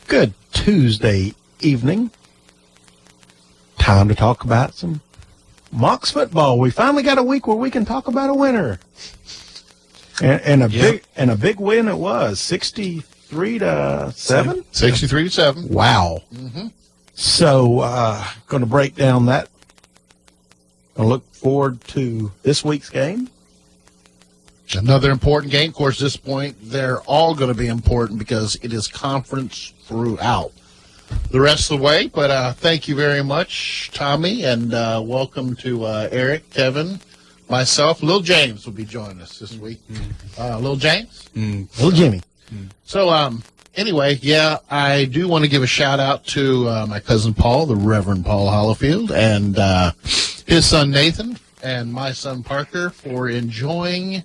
Good Tuesday evening. Time to talk about some Mocs football. We finally got a week where we can talk about a winner. And a big win it was, 63-7? 63-7. Wow. Mm-hmm. So, going to break down that. I look forward to this week's game. Another important game. Of course, at this point, they're all going to be important because it is conference throughout the rest of the way. But thank you very much, Tommy, and welcome to Eric, Kevin, myself. Lil James will be joining us this week. Lil James? Little Jimmy. So, anyway, yeah, I do want to give a shout-out to my cousin Paul, the Reverend Paul Hollifield, and his son Nathan, and my son Parker for enjoying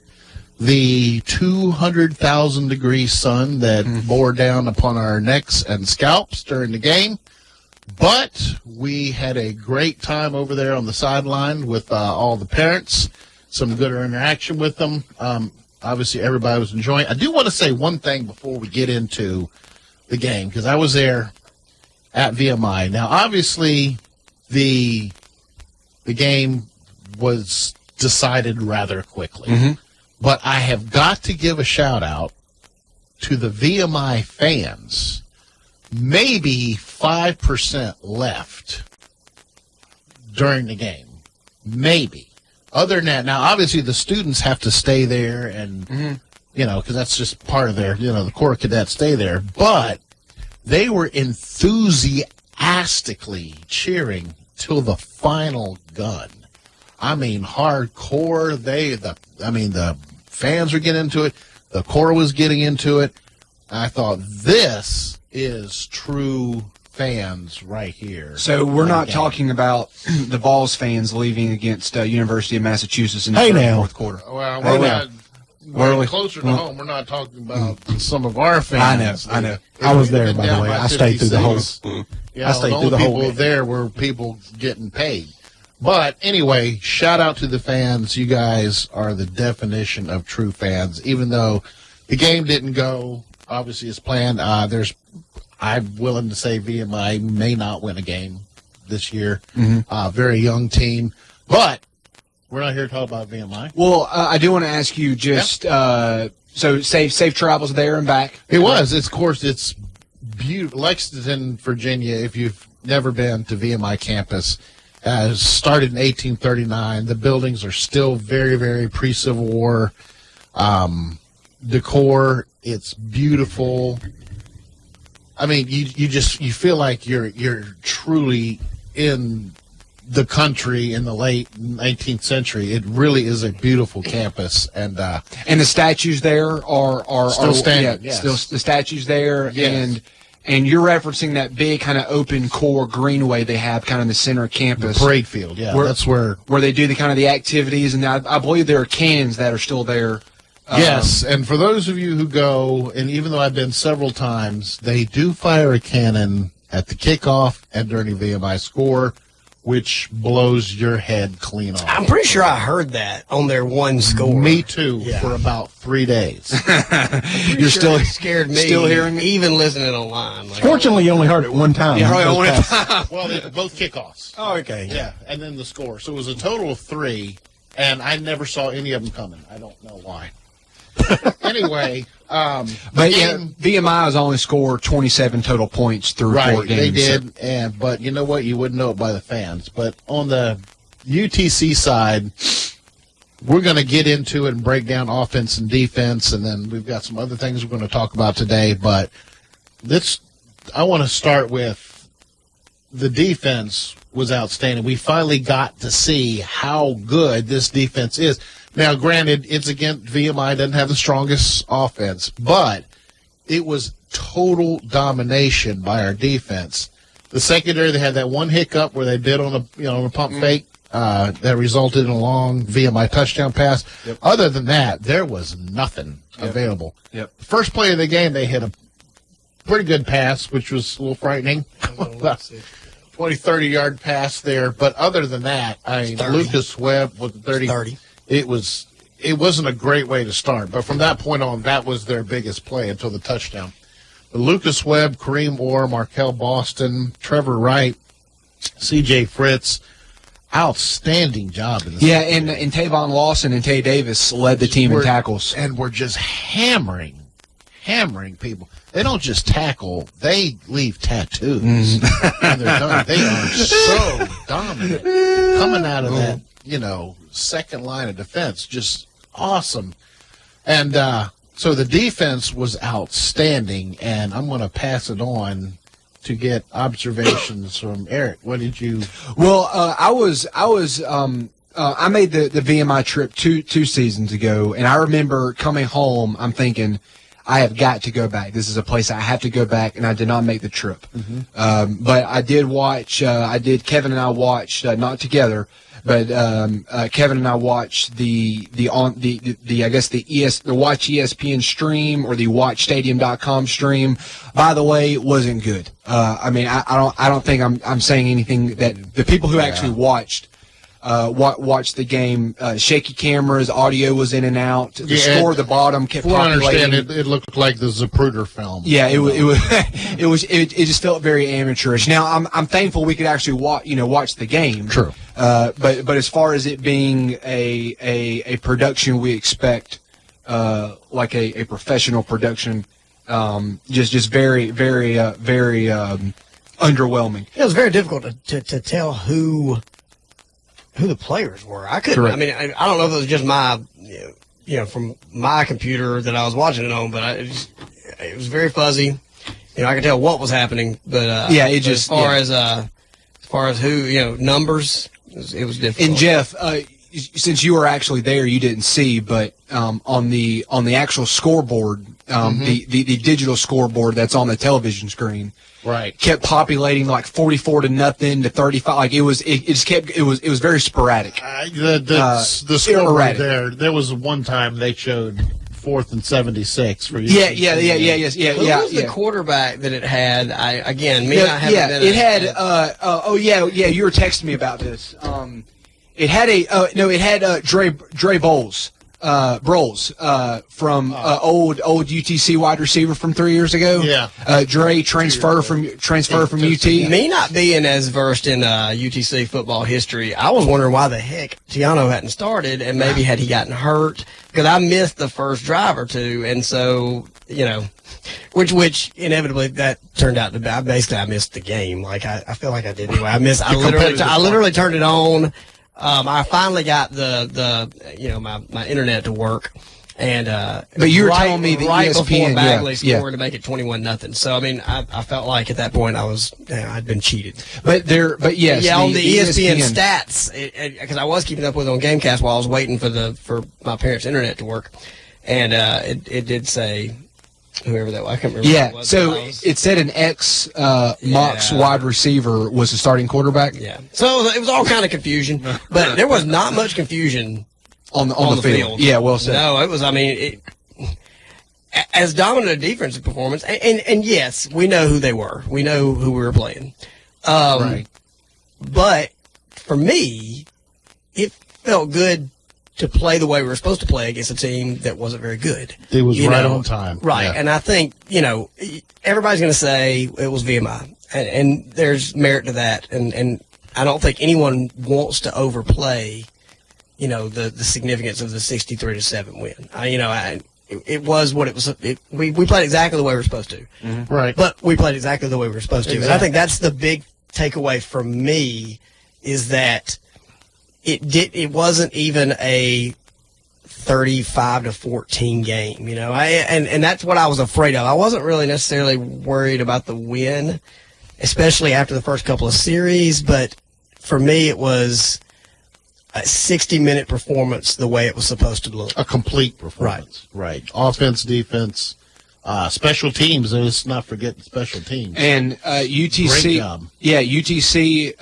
the 200,000-degree sun that bore down upon our necks and scalps during the game. But we had a great time over there on the sideline with all the parents, some good interaction with them. Obviously, everybody was enjoying. I do want to say one thing before we get into the game, because I was there at VMI. Now, obviously, the game was decided rather quickly. Mm-hmm. But I have got to give a shout-out to the VMI fans. Maybe 5% left during the game. Maybe. Other than that, now, obviously, the students have to stay there and, because that's just part of their, the Corps of Cadets stay there. But they were enthusiastically cheering till the final gun. I mean, hardcore. The fans were getting into it. The Corps was getting into it. I thought, this is true fans right here. So we're not talking about the Vols fans leaving against University of Massachusetts in the fourth quarter. Well, we're closer to home. We're not talking about some of our fans. I know. I was there, by the way. I stayed through the whole. I stayed through the whole game. There were people getting paid. But anyway, shout out to the fans. You guys are the definition of true fans. Even though the game didn't go, obviously, as planned, I'm willing to say VMI may not win a game this year. Mm-hmm. Very young team. But we're not here to talk about VMI. Well, I do want to ask you just so safe travels there and back. It was. Of course, it's beautiful. Lexington, Virginia, if you've never been to VMI campus, started in 1839. The buildings are still very, very pre-Civil War decor. It's beautiful. I mean, you feel like you're truly in the country in the late 19th century. It really is a beautiful campus, and the statues there are still standing. Yeah, still the statues there, yes. And you're referencing that big kind of open core greenway they have kind of in the center of campus. The parade field, yeah. That's where they do the kind of the activities, and I believe there are cannons that are still there. Yes, and for those of you who go, and even though I've been several times, they do fire a cannon at the kickoff and during the VMI score, which blows your head clean off. I'm pretty sure I heard that on their one score. Me too, for about 3 days. You're still scared me. Still hearing me? Even listening online. Fortunately, you only heard it one time. Yeah, only one time. Well, both kickoffs. Oh, okay. Yeah, and then the score. So it was a total of 3, and I never saw any of them coming. I don't know why. Anyway, but VMI has only scored 27 total points through 4 games. They did, but you know what? You wouldn't know it by the fans. But on the UTC side, we're going to get into it and break down offense and defense, and then we've got some other things we're going to talk about today. But I want to start with the defense was outstanding. We finally got to see how good this defense is. Now, granted, it's against VMI, doesn't have the strongest offense, but it was total domination by our defense. The secondary, they had that one hiccup where they bid on a pump fake that resulted in a long VMI touchdown pass. Yep. Other than that, there was nothing available. Yep. The first play of the game, they hit a pretty good pass, which was a little frightening. 20, 30-yard pass there. But other than that, Lucas Webb with the 30. It wasn't a great way to start. But from that point on, that was their biggest play until the touchdown. Lucas Webb, Kareem Orr, Markel Boston, Trevor Wright, C.J. Fritz. Outstanding job in the Yeah, and Tavon Lawson and Tay Davis led the team in tackles. And we're just hammering people. They don't just tackle, they leave tattoos. And they're done. They are so dominant. Coming out of that, second line of defense, just awesome. And so the defense was outstanding, and I'm going to pass it on to get observations from Eric. What did you? Well, I made the VMI trip two seasons ago, and I remember coming home. I'm thinking, I have got to go back. This is a place I have to go back, and I did not make the trip. But I did watch. Kevin and I watched not together, but Kevin and I watched the Watch ESPN stream or the WatchStadium.com stream. By the way, it wasn't good. I don't think I'm saying anything that the people who actually watched the game. Shaky cameras, audio was in and out. The score at the bottom kept populating. I understand it looked like the Zapruder film. Yeah, it just felt very amateurish. Now I'm thankful we could actually watch the game. True. But as far as it being a production we expect, like a professional production, just very underwhelming. It was very difficult to tell who the players were. I couldn't. Correct. I mean, I don't know if it was just my, from my computer that I was watching it on, but it was very fuzzy. I could tell what was happening, but as far as who, numbers, it was difficult. And Jeff, since you were actually there, you didn't see, but on the actual scoreboard, the digital scoreboard that's on the television screen, right, kept populating like 44-0 to 35. Like it was very sporadic. The scoreboard there was one time they showed 4th and 76 for you. Yeah. Who was the quarterback that it had? Not having been it had. You were texting me about this. It had Dre Bowles. From old UTC wide receiver from 3 years ago. Yeah. Dre transfer from UT. Me not being as versed in UTC football history, I was wondering why the heck Tiano hadn't started, and maybe had he gotten hurt, because I missed the first drive or two, and so which inevitably that turned out to be. I missed the game. Like I feel like I did anyway. I literally turned it on. I finally got my internet to work, and but you were telling me that right ESPN, before Bagley scored to make it 21-0. So I mean, I felt like at that point I'd been cheated. But yes, on the ESPN stats, because I was keeping up with it on Gamecast while I was waiting for my parents' internet to work, and it did say whoever that was. I can't remember. Yeah, who it was, so it said an ex-Mocs wide receiver was the starting quarterback. Yeah, so it was all kind of confusion, but there was not much confusion on the field. Yeah, well said. No, it was. I mean, as dominant a defensive performance, and yes, we know who they were. We know who we were playing. Right. But for me, it felt good to play the way we were supposed to play against a team that wasn't very good. It was on time. Right. Yeah. And I think, everybody's going to say it was VMI. And there's merit to that. And I don't think anyone wants to overplay, the significance of the 63-7 win. It was what it was. We played exactly the way we were supposed to. Mm-hmm. Right. But we played exactly the way we were supposed to. Exactly. And I think that's the big takeaway for me, is that it wasn't even a 35-14 game, and that's what I was afraid of. I wasn't really necessarily worried about the win, especially after the first couple of series, but for me it was a 60-minute performance the way it was supposed to look. A complete performance. Right. Offense, defense, special teams. Let's not forget special teams. And UTC, great job. Yeah, UTC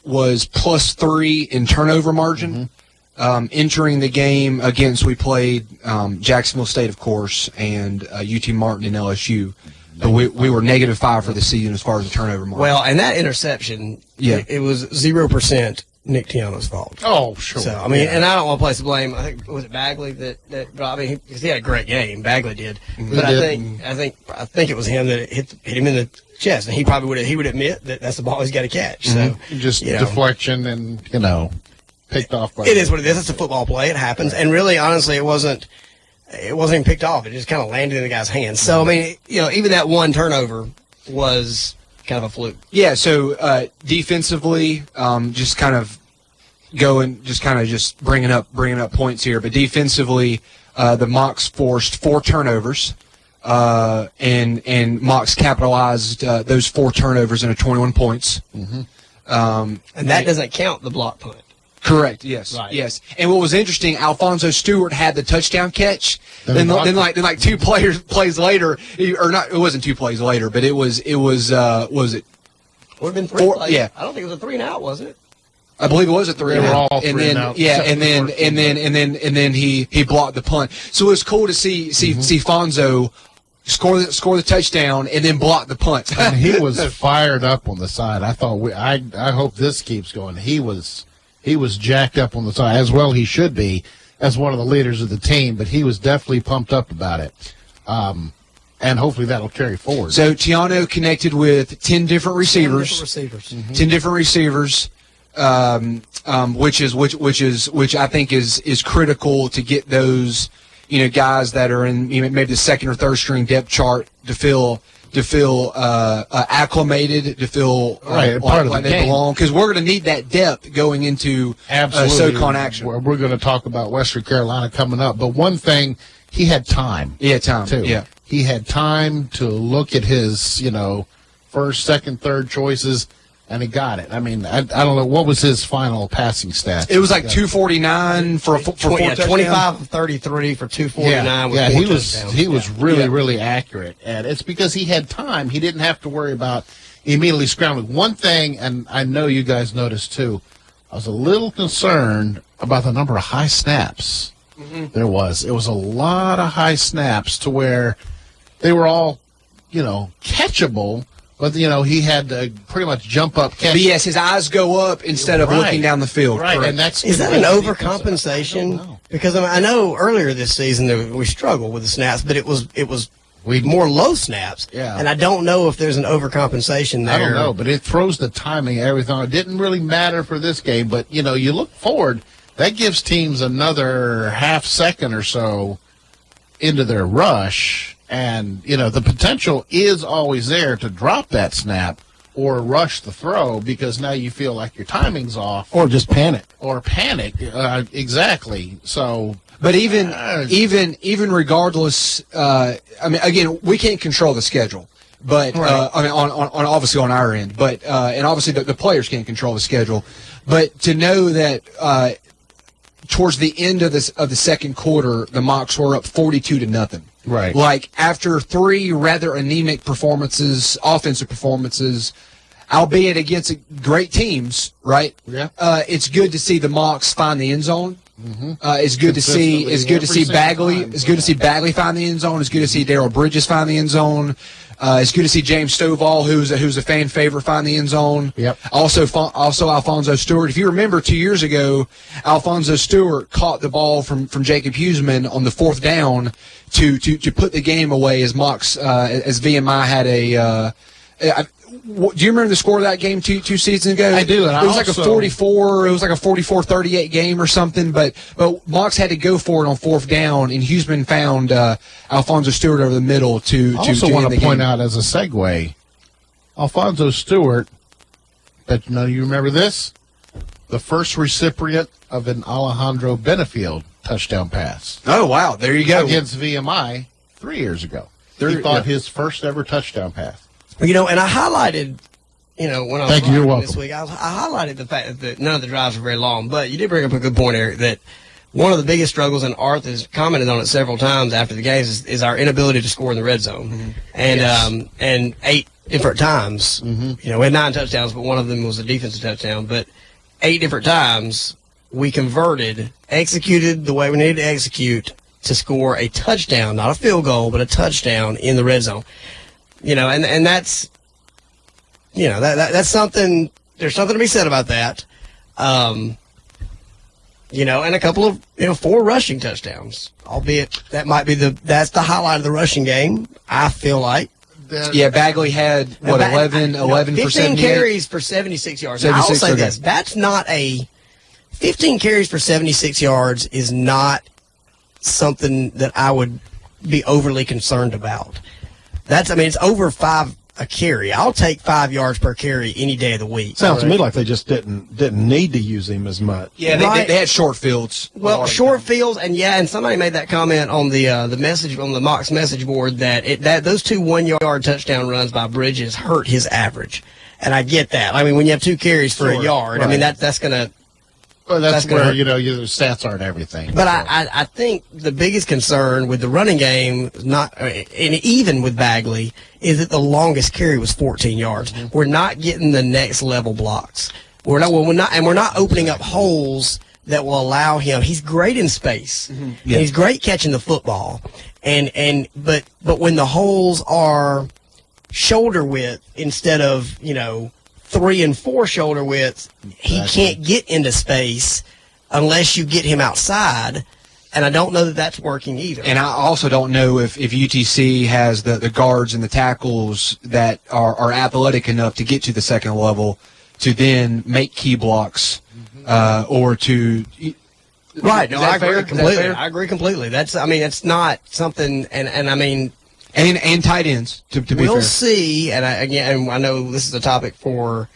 was +3 in turnover margin. Entering the game against, we played Jacksonville State, of course, and UT Martin and LSU. But we were -5 for the season as far as the turnover margin. Well, and that interception, it was 0% Nick Tiano's fault. Oh, sure. So, I mean, and I don't want to place the blame. I think, was it Bagley that I mean, because he had a great game. Bagley did. But I think it was him that hit him in the chest. And he would admit that that's the ball he's got to catch. So, just deflection and, picked off by it is what it is. It's a football play. It happens. And really, honestly, it wasn't even picked off. It just kind of landed in the guy's hands. So, I mean, even that one turnover was kind of a fluke. Yeah, so defensively, just bringing up points here. But defensively, the Mocs forced 4 turnovers, and Mocs capitalized those 4 turnovers into 21 points. Mm-hmm. And that doesn't count the block punt. Correct. Yes. Right. Yes. And what was interesting, Alfonso Stewart had the touchdown catch. Then like 2 plays later, or not? It wasn't 2 plays later, but it was it? Would have been 3 4, plays. yeah. I don't think it was a 3 and out, was it? I believe it was a 3 They and were out. all 3 and out. Yeah, and then he blocked the punt. So it was cool to see Fonzo score the touchdown and then block the punt. And he was fired up on the side. I thought I hope this keeps going. He was jacked up on the side, as well he should be, as one of the leaders of the team, but he was definitely pumped up about it. And hopefully that'll carry forward. So Tiano connected with 10 different receivers. 10 different receivers, which I think is critical to get those guys that are in maybe the second or third string depth chart to feel acclimated, to feel like they belong, because we're going to need that depth going into SoCon action. We're going to talk about Western Carolina coming up, but one thing, he had time. Yeah, time too. Yeah, he had time to look at his first, second, third choices, and he got it. I mean, I don't know, what was his final passing stats? it was like 249 for 4 touchdowns. 25 of 33 for 249 with 4 touchdowns. He was really accurate, and it's because he had time. He didn't have to worry about immediately scrambling. One thing, and I know you guys noticed too, I was a little concerned about the number of high snaps. Mm-hmm. It was a lot of high snaps to where they were all, catchable, but, he had to pretty much jump up, catch. But yes, his eyes go up instead of looking down the field. Right, Correct. and is that an overcompensation? Because I know earlier this season that we struggled with the snaps, but it was more low snaps. Yeah. And I don't know if there's an overcompensation there. I don't know, but it throws the timing and everything. It didn't really matter for this game, but, you look forward, that gives teams another half second or so into their rush, and, the potential is always there to drop that snap or rush the throw because now you feel like your timing's off. Or just panic. Exactly. So... But even regardless, again, we can't control the schedule. But right. On obviously on our end, but and obviously the players can't control the schedule. But to know that towards the end of the second quarter, the Mocs were up 42-0. Right. Like after 3 rather anemic offensive performances, albeit against great teams, right? Yeah. It's good to see the Mocs find the end zone. Mm-hmm. It's good to see Bagley. It's good to see Bagley find the end zone. It's good to see Darrell Bridges find the end zone. It's good to see James Stovall, who's a fan favorite, find the end zone. Yep. Also Alfonso Stewart. If you remember 2 years ago, Alfonso Stewart caught the ball from Jacob Huseman on the 4th down to put the game away as Mocs as VMI had a. Do you remember the score of that game two seasons ago? I do. And it was like a 44. It was like a 44-38 game or something. But Mocs had to go for it on 4th down, and Huseman found Alfonso Stewart over the middle to. I also want to point game. out as a segue, Alfonso Stewart. But you remember this? The first recipient of an Alejandro Benefield touchdown pass. Oh wow! There you go. Against VMI 3 years ago. He caught his first ever touchdown pass. And I highlighted, when I was Thank you, you're welcome. this week, I highlighted the fact that none of the drives were very long. But you did bring up a good point, Eric, that one of the biggest struggles, and Arth has commented on it several times after the games, is our inability to score in the red zone. Mm-hmm. And and 8 different times, we had 9 touchdowns, but one of them was a defensive touchdown. But 8 different times we executed the way we needed to execute to score a touchdown, not a field goal, but a touchdown in the red zone. And that's, that's something, there's something to be said about that. And a couple of 4 rushing touchdowns. Albeit that's the highlight of the rushing game. I feel like. Yeah, Bagley had 11 for 15 carries for 76 yards. Now, I'll say this: that's not 15 carries for 76 yards is not something that I would be overly concerned about. It's over 5 a carry. I'll take 5 yards per carry any day of the week. Sounds to me like they just didn't need to use him as much. Yeah, they had short fields. Well, short fields, and somebody made that comment on the message on the Mocs message board that those 2 1-yard touchdown runs by Bridges hurt his average, and I get that. I mean, when you have 2 carries for a yard, right. I mean that's gonna. Well, that's where your stats aren't everything. But I think the biggest concern with the running game, and even with Bagley, is that the longest carry was 14 yards. Mm-hmm. We're not getting the next level blocks. We're not opening up holes that will allow him. He's great in space. Mm-hmm. Yeah. He's great catching the football, but when the holes are shoulder width instead of 3 and 4 shoulder widths, he can't get into space unless you get him outside, and I don't know that that's working either. And I also don't know if UTC has the guards and the tackles that are athletic enough to get to the second level to then make key blocks or to. Right. No, I agree completely. I agree completely. It's not something, and tight ends to be fair. We'll see, and I know this is a topic for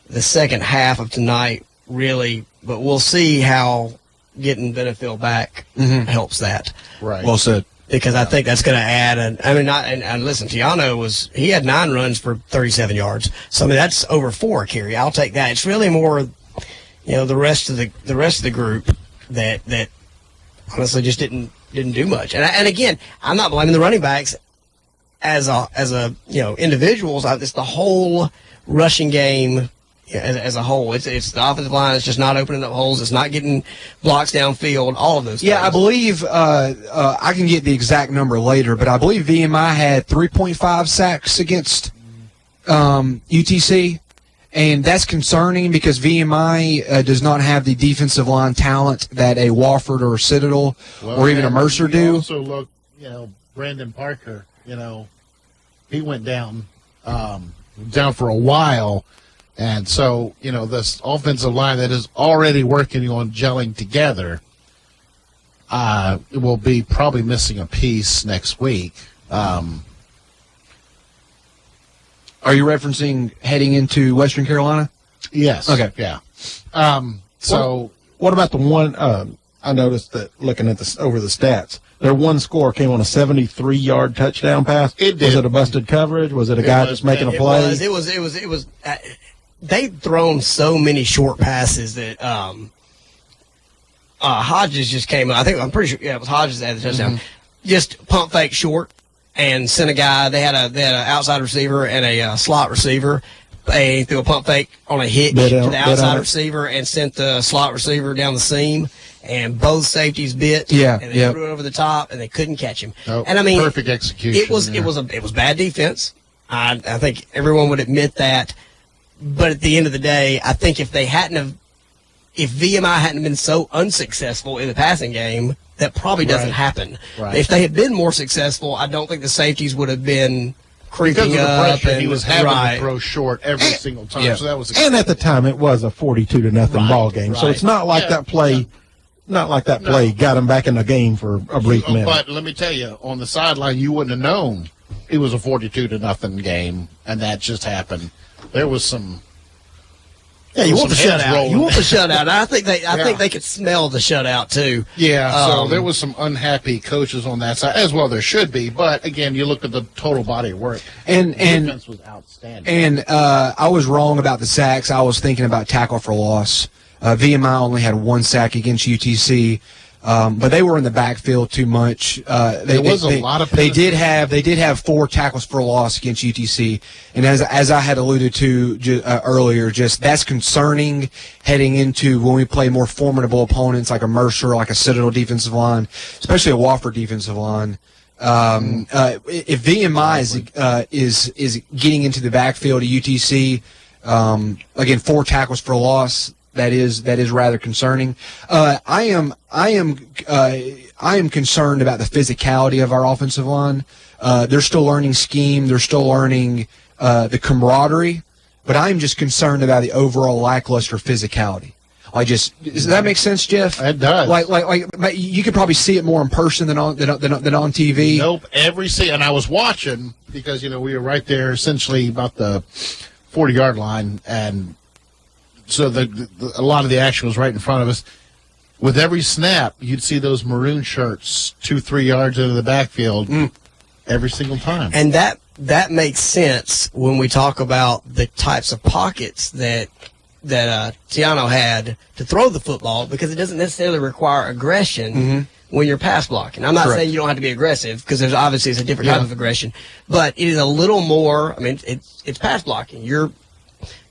the second half of tonight, really, but we'll see how getting Benefield back helps that. Right. Well said. Because I think that's going to add, and listen, Tiano he had 9 runs for 37 yards, so that's over 4 a carry. I'll take that. It's really more, the rest of the group that honestly just didn't do much. And again, I'm not blaming the running backs. As individuals, it's the whole rushing game as a whole. It's the offensive line. It's just not opening up holes. It's not getting blocks downfield. All of those things. Yeah, I believe I can get the exact number later, but I believe VMI had 3.5 sacks against UTC, and that's concerning because VMI does not have the defensive line talent that a Wofford or a Citadel or even a Mercer do. Also, look, Brandon Parker. He went down for a while, and so this offensive line that is already working on gelling together will be probably missing a piece next week. Are you referencing heading into Western Carolina? Yes. Okay. Yeah. So what about the one? I noticed that looking at over the stats. Their one score came on a 73-yard touchdown pass. It did. Was it a busted coverage? Was it a guy just making a play? It was. They've thrown so many short passes that Hodges just came up. I'm pretty sure. Yeah, it was Hodges that had the touchdown. Mm-hmm. Just pump fake short and sent a guy. They had an outside receiver and a slot receiver. They threw a pump fake on a hitch to the outside receiver and sent the slot receiver down the seam. And both safeties bit, and they threw it over the top, and they couldn't catch him. Oh, and perfect execution. It was bad defense. I think everyone would admit that. But at the end of the day, I think if VMI hadn't been so unsuccessful in the passing game, that probably doesn't happen. Right. If they had been more successful, I don't think the safeties would have been creeping because of the up. Pressure, he was having to throw short every single time. Yeah. So that was and at the time, it was a 42-0 ball game. So it's not like that play. Yeah. Not like that play got him back in the game for a brief minute. But let me tell you, on the sideline, you wouldn't have known it was a 42-0 game, and that just happened. There was some. Yeah, you want the shutout. You want the shutout. I think they could smell the shutout too. Yeah, so there was some unhappy coaches on that side as well. There should be, but again, you look at the total body of work. And defense was outstanding. And I was wrong about the sacks. I was thinking about tackle for loss. VMI only had 1 sack against UTC, but they were in the backfield too much. There was a lot of. They did have 4 tackles for loss against UTC, and as I had alluded to earlier, just that's concerning heading into when we play more formidable opponents like a Mercer, like a Citadel defensive line, especially a Wofford defensive line. If VMI is getting into the backfield of UTC, again 4 tackles for loss. That is rather concerning. I am concerned about the physicality of our offensive line. They're still learning scheme. They're still learning the camaraderie. But I'm just concerned about the overall lackluster physicality. Does that make sense, Jeff? It does. Like you could probably see it more in person than on TV. Nope. And I was watching because we were right there, essentially about the 40-yard line, and so a lot of the action was right in front of us. With every snap, you'd see those maroon shirts 2-3 yards into the backfield every single time. And that makes sense when we talk about the types of pockets that Tiano had to throw the football, because it doesn't necessarily require aggression when you're pass blocking. I'm not saying you don't have to be aggressive, because there's obviously it's a different type of aggression, but it is a little more. I mean, it's pass blocking. You're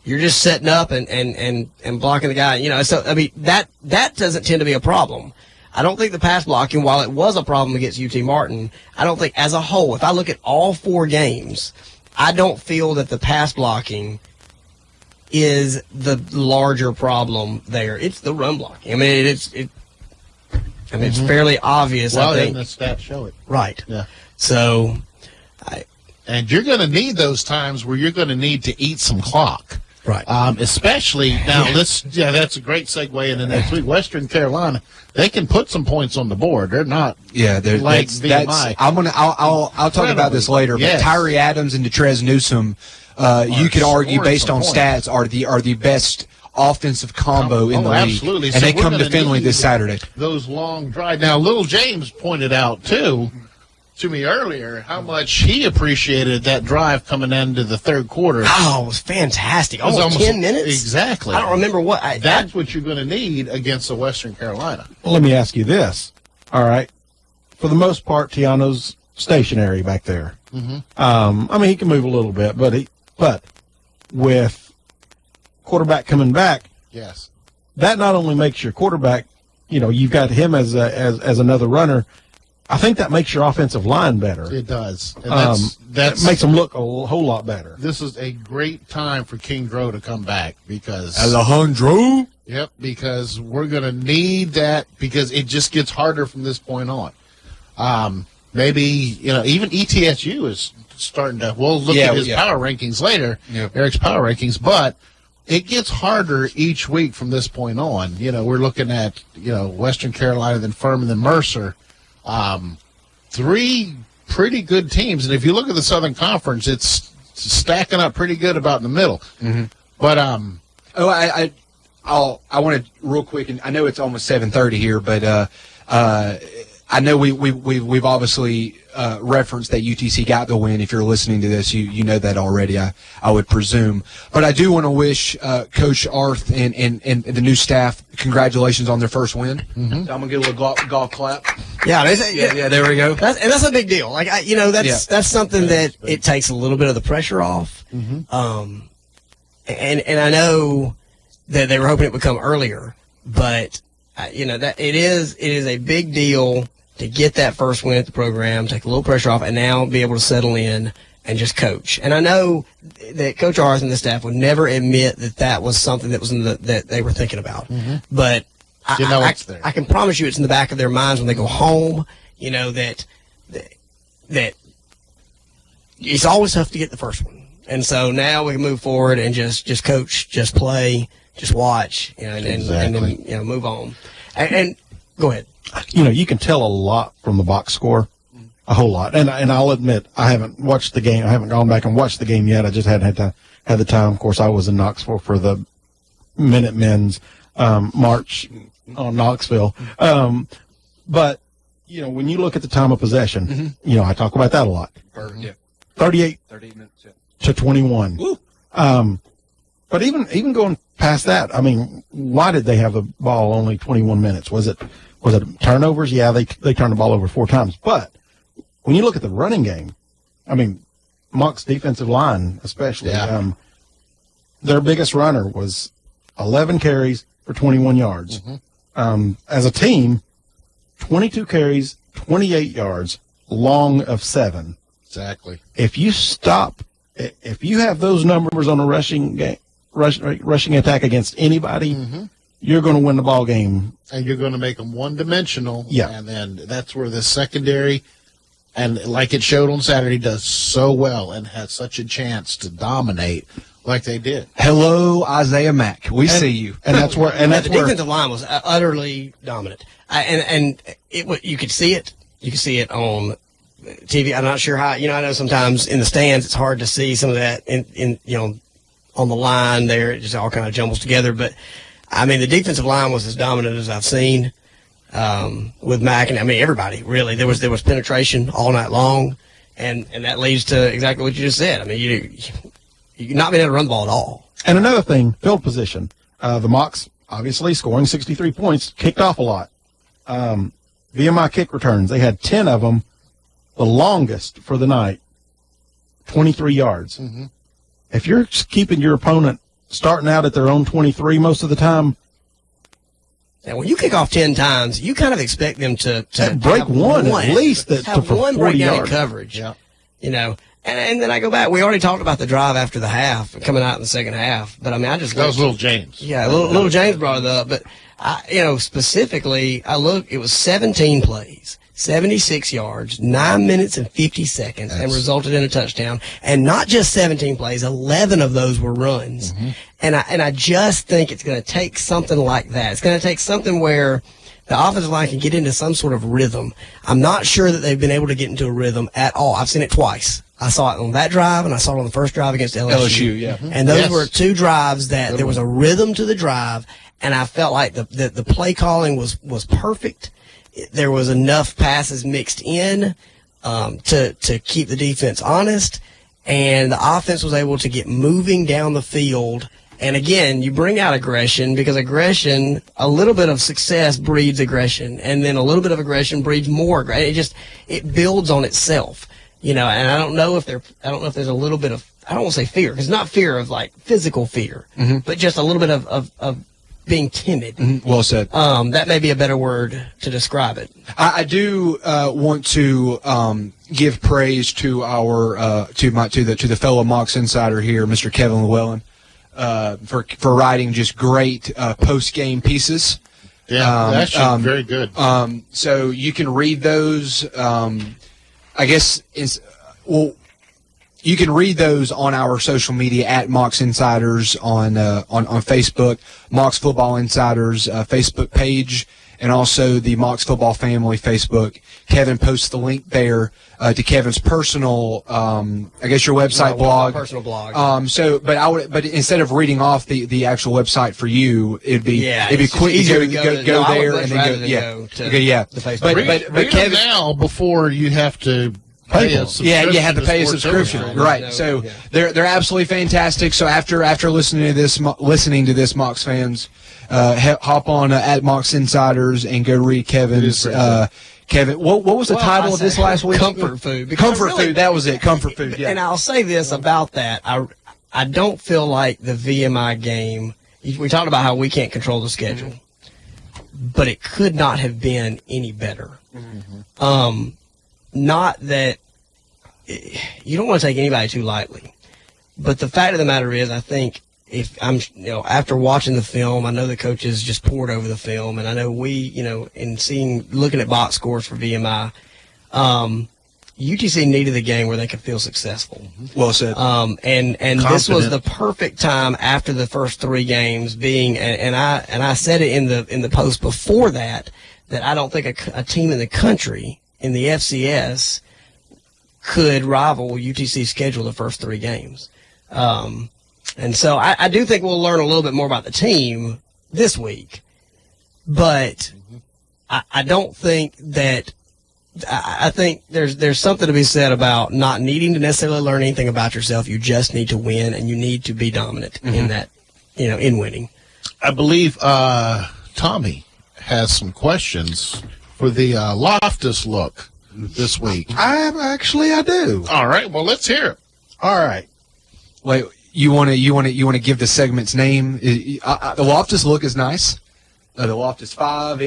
just setting up and blocking the guy. So I mean that doesn't tend to be a problem. I don't think the pass blocking, while it was a problem against UT Martin, I don't think as a whole, if I look at all 4 games, I don't feel that the pass blocking is the larger problem there. It's the run blocking. I mean, it's fairly obvious. Well, I think the stats show it. Right. Yeah. So, and you're going to need those times where you're going to need to eat some clock. Right. Especially now. That's a great segue into next week. Western Carolina, they can put some points on the board. They're not. Yeah, they're like VMI. VMI. I'll talk about this later. Yes. But Tyree Adams and Detrez Newsome, you could argue based on stats are the best offensive combo in the league. Absolutely. And they come to Finley this Saturday. Those long drives. Now, Little James pointed out too to me earlier how much he appreciated that drive coming into the third quarter. Oh, it was fantastic. Almost 10 minutes? Exactly. I don't remember what. That's what you're going to need against the Western Carolina. Well, let me ask you this. All right. For the most part, Tiano's stationary back there. I mean, he can move a little bit, but with quarterback coming back, yes, that not only makes your quarterback, you've got him as another runner. I think that makes your offensive line better. It does. And that makes them look a whole lot better. This is a great time for King Grow to come back because Alejandro. Yep, because we're going to need that because it just gets harder from this point on. Maybe even ETSU is starting to. We'll look at his power rankings later, Eric's power rankings, but it gets harder each week from this point on. We're looking at Western Carolina, then Furman, then Mercer. 3 pretty good teams, and if you look at the Southern Conference, it's stacking up pretty good about in the middle. But I want to real quick, and I know it's almost 7:30 here, but I know we've obviously referenced that UTC got the win. If you're listening to this, you know that already, I would presume. But I do want to wish Coach Arth and the new staff congratulations on their first win. So I'm gonna get a little golf clap. Yeah, there we go. That's a big deal. Like that's something that it takes a little bit of the pressure off. And I know that they were hoping it would come earlier, but that it is a big deal to get that first win at the program, take a little pressure off, and now be able to settle in and just coach. And I know that Coach Arth and the staff would never admit that was something that was that they were thinking about. But it's there. I can promise you it's in the back of their minds when they go home, that it's always tough to get the first one. And so now we can move forward and just coach, just play, just watch, and then move on. And go ahead. You can tell a lot from the box score, a whole lot. And I'll admit, I haven't watched the game. I haven't gone back and watched the game yet. I just hadn't had the time. Of course, I was in Knoxville for the Minutemen's march on Knoxville. But when you look at the time of possession, I talk about that a lot. 38 minutes to 21. But even going past that, I mean, why did they have the ball only 21 minutes? Was it turnovers? Yeah, they turned the ball over 4 times. But when you look at the running game, I mean, Mocs defensive line especially, their biggest runner was 11 carries for 21 yards. As a team, 22 carries, 28 yards, long of 7. Exactly. If you have those numbers on a rushing game, rushing attack against anybody, you're going to win the ball game. And you're going to make them one-dimensional. Yeah. And then that's where the secondary, and like it showed on Saturday, does so well and has such a chance to dominate like they did. Hello, Isaiah Mack. We see you. And that's where. And that's the where. defensive line was utterly dominant. You could see it. You could see it on TV. I'm not sure how. I know sometimes in the stands it's hard to see some of that in on the line there. It just all kind of jumbles together. But I mean, the defensive line was as dominant as I've seen with Mack, and I mean everybody really. There was penetration all night long, and that leads to exactly what you just said. I mean, you're not being able to run the ball at all. And another thing, field position. The Mocs obviously scoring 63 points, kicked off a lot. VMI kick returns, they had 10 of them. The longest for the night, 23 yards. Mm-hmm. If you're keeping your opponent starting out at their own 23 most of the time, and when you kick off 10 times, you kind of expect them to break have one at least have for one 40 breakdown in yards. coverage. Yeah. And then I go back. We already talked about the drive after the half, coming out in the second half. But I mean, That was little James. Yeah, little James brought it up. But specifically, it was 17 plays, 76 yards, 9 minutes and 50 seconds, and resulted in a touchdown. And not just 17 plays, 11 of those were runs. Mm-hmm. And I just think it's going to take something like that. It's going to take something where the offensive line can get into some sort of rhythm. I'm not sure that they've been able to get into a rhythm at all. I've seen it twice. I saw it on that drive, and I saw it on the first drive against LSU. Yeah. And those were two drives that there was a rhythm to the drive, and I felt like the play calling was perfect. There was enough passes mixed in to keep the defense honest, and the offense was able to get moving down the field. And again, you bring out aggression because aggression, a little bit of success breeds aggression, and then a little bit of aggression breeds more aggression. It builds on itself, and I don't know if there's a little bit of, I don't want to say fear, because it's not fear of like physical fear, but just a little bit of being timid. Mm-hmm. Well said. That may be a better word to describe it. I do want to give praise to our to the fellow Mocs Insider here, Mr. Kevin Llewellyn, for writing just great post game pieces. Yeah, actually very good. So you can read those. I guess you can read those on our social media at Mocs Insiders on Facebook, Mocs Football Insiders Facebook page, and also the Mocs Football Family Facebook. Kevin posts the link there to Kevin's personal, I guess your website blog. Personal blog. But instead of reading off the actual website for you, it'd be quick easier to go there and then go to the Facebook. But Kevin, now before you have to pay a subscription. Yeah, you have to pay a subscription, right? No, So yeah. they're absolutely fantastic. So after listening to this, Mocs fans, hop on at Mocs Insiders and go read Kevin's. Kevin, what was the title of this last week? Comfort food. Comfort food. That was it. Comfort food. Yeah. And I'll say this about that: I don't feel like the VMI game. We talked about how we can't control the schedule, but it could not have been any better. Mm-hmm. Not that you don't want to take anybody too lightly, but the fact of the matter is, I think if I'm, after watching the film, I know the coaches just poured over the film, and I know we, in looking at box scores for VMI, UTC needed the game where they could feel successful. Well said. And this was the perfect time after the first three games being, and I said it in the post before that I don't think a team in the country in the FCS could rival UTC's schedule the first three games. And so I do think we'll learn a little bit more about the team this week, but I don't think that. I think there's something to be said about not needing to necessarily learn anything about yourself. You just need to win, and you need to be dominant in that, in winning. I believe Tommy has some questions for the Loftus look this week. I do. All right, well, let's hear it. All right. Wait, you want to give the segment's name? The Loftus look is nice. The Loftus 5,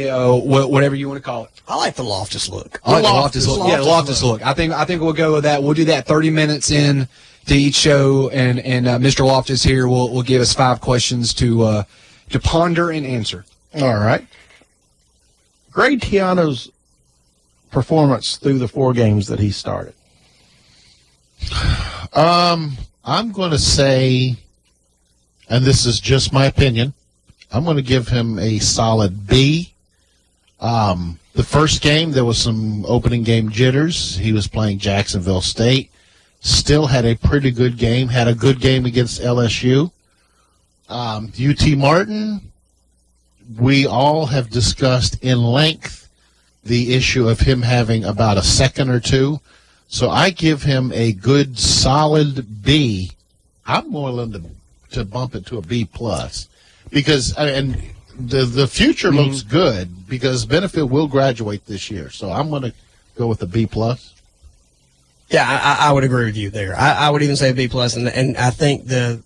whatever you want to call it. I like the Loftus look. I like the Loftus look. Yeah, the Loftus look. I think we'll go with that. We'll do that 30 minutes in to each show, and Mr. Loftus here will give us 5 questions to ponder and answer. All right. Grade Tiano's performance through the 4 games that he started. I'm going to say, and this is just my opinion, I'm going to give him a solid B. The first game, there was some opening game jitters. He was playing Jacksonville State. Still had a pretty good game. Had a good game against LSU. UT Martin, we all have discussed in length the issue of him having about a second or two. So I give him a good, solid B. I'm more willing to bump it to a B plus because and the future looks good because Benefit will graduate this year. So I'm going to go with a B plus. Yeah, I would agree with you there. I would even say a B plus, and I think the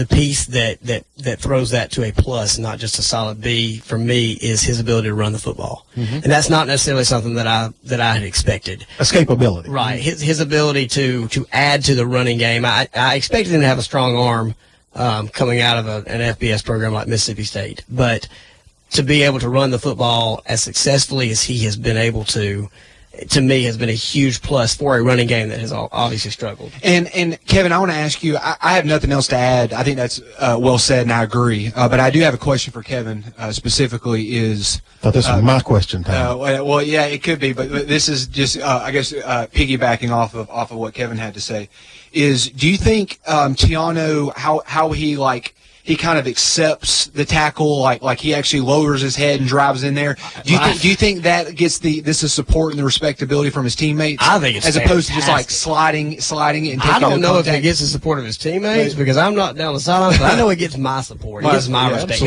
piece that throws that to a plus, not just a solid B, for me, is his ability to run the football, and that's not necessarily something that I had expected. Escapability, right? His ability to add to the running game. I expected him to have a strong arm coming out of an FBS program like Mississippi State, but to be able to run the football as successfully as he has been able to me, has been a huge plus for a running game that has obviously struggled. And Kevin, I want to ask you, I have nothing else to add. I think that's well said, and I agree. But I do have a question for Kevin specifically is... Thought this was my question, Tom. Well, yeah, it could be, but this is just, I guess, piggybacking off of what Kevin had to say. Is, do you think Tiano, how he kind of accepts the tackle, like he actually lowers his head and drives in there? Do you think that gets the support and the respectability from his teammates? I think it's as opposed to just like sliding it and taking I don't know contact? if he gets the support of his teammates because I'm not down the sidelines, but I know he gets my support. He gets my respect.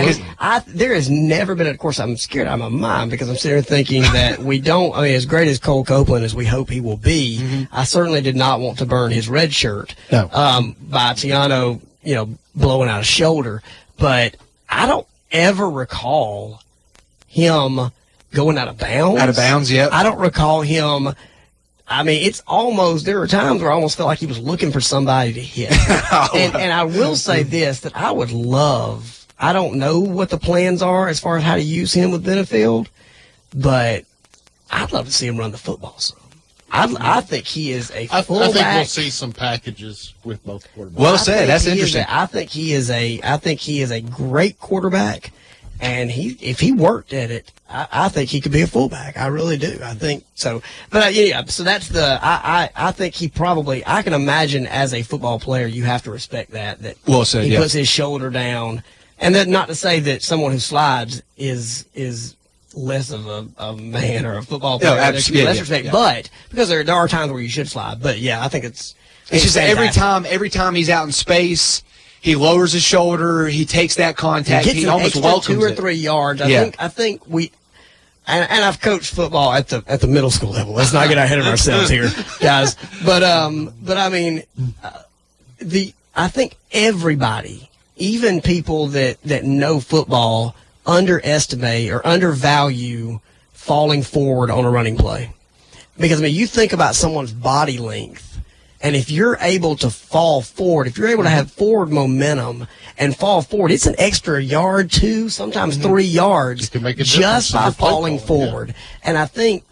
There has never been, of course, I'm scared out of my mind because I'm sitting there thinking that we don't, I mean, as great as Cole Copeland as we hope he will be, I certainly did not want to burn his red shirt by Tiano, blowing out a shoulder, but I don't ever recall him going out of bounds. Out of bounds, yep. I don't recall him. I mean, it's almost, there were times where I almost felt like he was looking for somebody to hit. And I will say this, that I would love, I don't know what the plans are as far as how to use him with Benefield, but I'd love to see him run the football some. I think he is a fullback. I think we'll see some packages with both quarterbacks. Well said. That's interesting. I think he is a great quarterback, and if he worked at it, I think he could be a fullback. I really do. I think so. But so that's I think he probably, I can imagine as a football player, you have to respect that well said, he puts his shoulder down, and that not to say that someone who slides is less of a man or a football player. Less respect, but because there are times where you should slide. But yeah, I think it's just every time he's out in space, he lowers his shoulder, he takes that contact, he almost welcomes 2 or 3 yards. I think we. And I've coached football at the middle school level. Let's not get ahead of ourselves here, guys. But I mean, I think everybody, even people that know football, underestimate or undervalue falling forward on a running play. Because, I mean, you think about someone's body length, and if you're able to fall forward, if you're able to have forward momentum and fall forward, it's an extra yard, 2, sometimes 3 yards just by falling forward. And I think,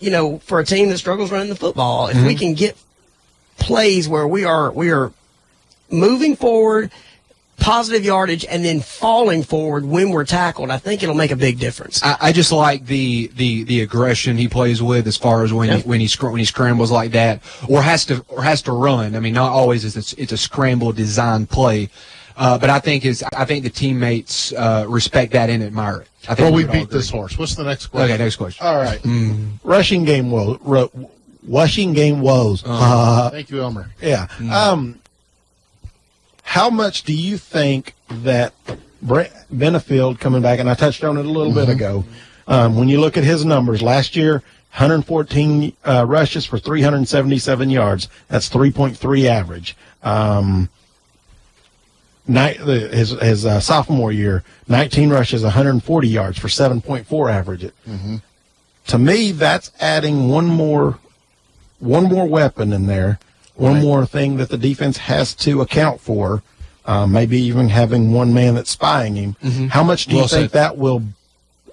for a team that struggles running the football, if we can get plays where we are moving forward, positive yardage, and then falling forward when we're tackled, I think it'll make a big difference. I just like the aggression he plays with as far as when he scrambles like that or has to run. I mean, not always it's a scramble design play, but I think the teammates respect that and admire it. I think we beat this horse. What's the next question? Okay, next question. All right. Rushing game woes. Thank you, Elmer. Yeah. How much do you think that Benefield coming back, and I touched on it a little bit ago, when you look at his numbers, last year, 114 rushes for 377 yards. That's 3.3 average. His sophomore year, 19 rushes, 140 yards for 7.4 average. To me, that's adding one more weapon in there one more thing that the defense has to account for, maybe even having one man that's spying him. How much do you think that will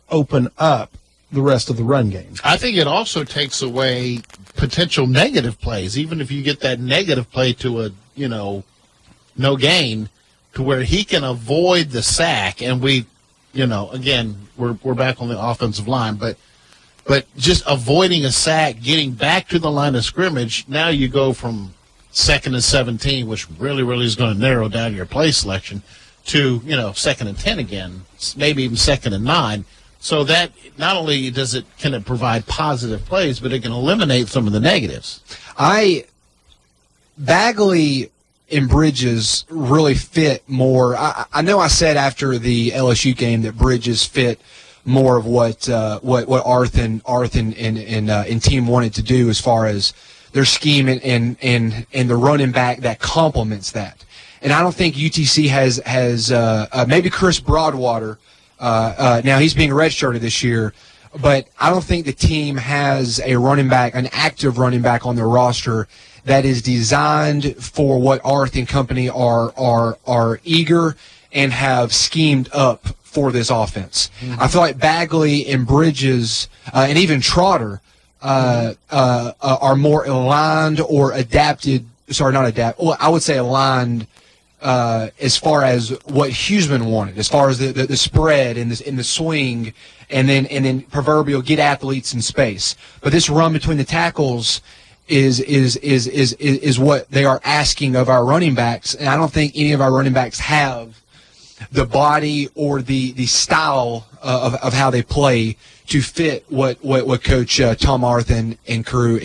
open up the rest of the run game? I think it also takes away potential negative plays, even if you get that negative play to a, no gain, to where he can avoid the sack. And we, again, we're back on the offensive line, but just avoiding a sack, getting back to the line of scrimmage, now you go from 2nd and 17, which really is going to narrow down your play selection, to, 2nd and 10 again, maybe even 2nd and 9. So that not only can it provide positive plays, but it can eliminate some of the negatives. Bagley and Bridges really fit more. I know I said after the LSU game that Bridges fit more of what Arth and team wanted to do as far as their scheme and the running back that complements that. And I don't think UTC has maybe Chris Broadwater. Now he's being redshirted this year, but I don't think the team has a running back, an active running back on their roster that is designed for what Arth and company are eager and have schemed up for this offense. I feel like Bagley and Bridges and even Trotter are more aligned or adapted. Sorry, not adapt. Well, I would say aligned as far as what Huseman wanted, as far as the spread and the swing, and then proverbial get athletes in space. But this run between the tackles is what they are asking of our running backs, and I don't think any of our running backs have the body or the style of how they play to fit what Coach Tom Arth and crew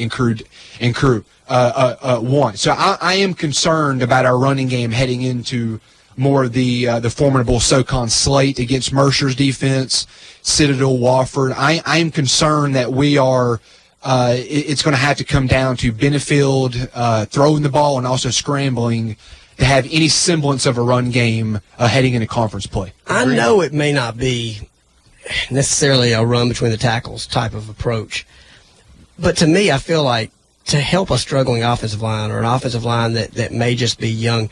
want. So I am concerned about our running game heading into more of the formidable SoCon slate against Mercer's defense, Citadel, Wofford. I am concerned that we are. It's going to have to come down to Benefield throwing the ball and also scrambling to have any semblance of a run game heading into conference play. I know it may not be necessarily a run between the tackles type of approach, but to me, I feel like to help a struggling offensive line or an offensive line that may just be young,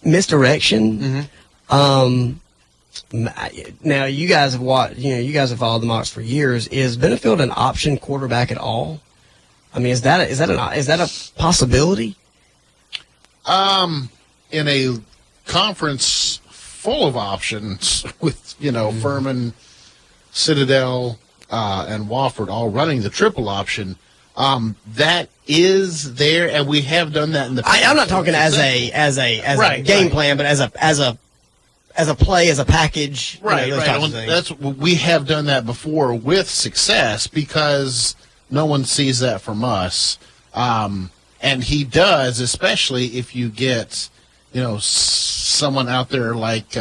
misdirection. Now you guys have watched, you guys have followed the Mocs for years. Is Benefield an option quarterback at all? I mean, is that a possibility? In a conference full of options with, Furman, Citadel, and Wofford all running the triple option, that is there, and we have done that in the past. I'm not talking as a game plan, but as a play, as a package. Right. That's we have done that before with success because no one sees that from us. And he does, especially if you get, someone out there like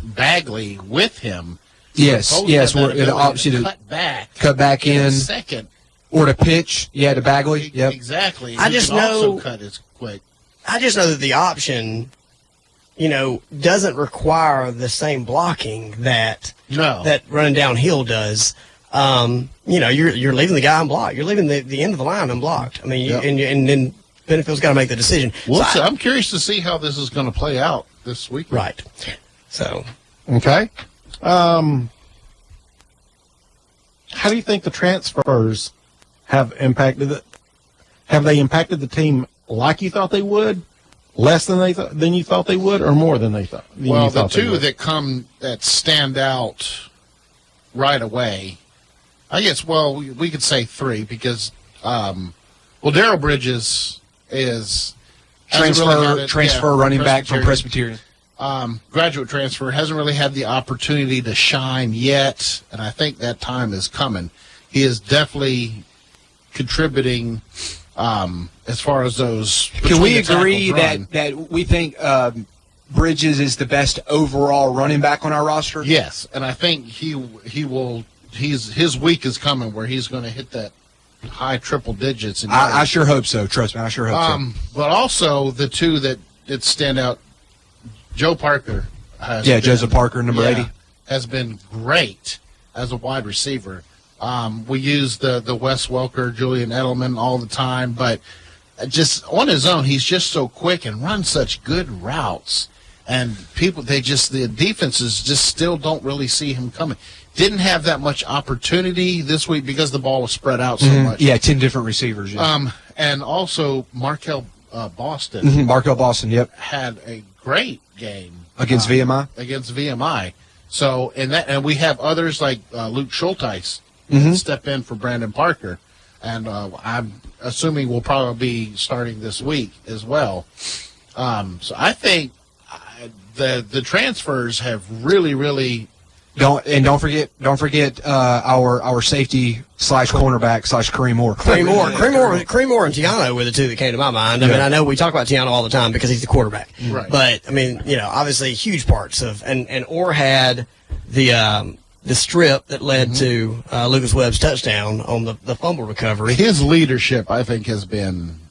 Bagley with him. Yes. We're an option to cut back in second, or to pitch. Yeah, to Bagley. Yep. Exactly. I just know. Also cut as quick. I just know that the option, doesn't require the same blocking that running downhill does. You're leaving the guy unblocked. You're leaving the end of the line unblocked. I mean, and then Benefield's got to make the decision. Well, I'm curious to see how this is going to play out this week. Right. So. Okay. How do you think the transfers have impacted it? Have they impacted the team like you thought they would, less than you thought they would, or more than they thought? Well, the two that stand out right away, I guess. Well, we could say three because, Darrell Bridges is transfer running back from Presbyterian. Graduate transfer, hasn't really had the opportunity to shine yet, and I think that time is coming. He is definitely contributing as far as those. Can we agree that we think Bridges is the best overall running back on our roster? Yes, and I think he will. His week is coming where he's going to hit that high triple digits. I sure hope so. Trust me, I sure hope so. But also the two that stand out. Joe Parker. Joseph Parker, number 80. Has been great as a wide receiver. We use the Wes Welker, Julian Edelman all the time, but just on his own, he's just so quick and runs such good routes. And the defenses just still don't really see him coming. Didn't have that much opportunity this week because the ball was spread out so much. Yeah, 10 different receivers. Yeah. And also Markel Boston. Markel Boston, yep. Had a great game Against VMI? Against VMI. So and we have others like Luke Schulteis step in for Brandon Parker, and I'm assuming we'll probably be starting this week as well. So I think the transfers have really. Don't forget our safety / cornerback / Kareem Moore. Kareem Moore and Tiano were the two that came to my mind. I mean, I know we talk about Tiano all the time because he's the quarterback. Right. But I mean, obviously huge parts of and Orr had the strip that led to Lucas Webb's touchdown on the fumble recovery. His leadership, I think, has been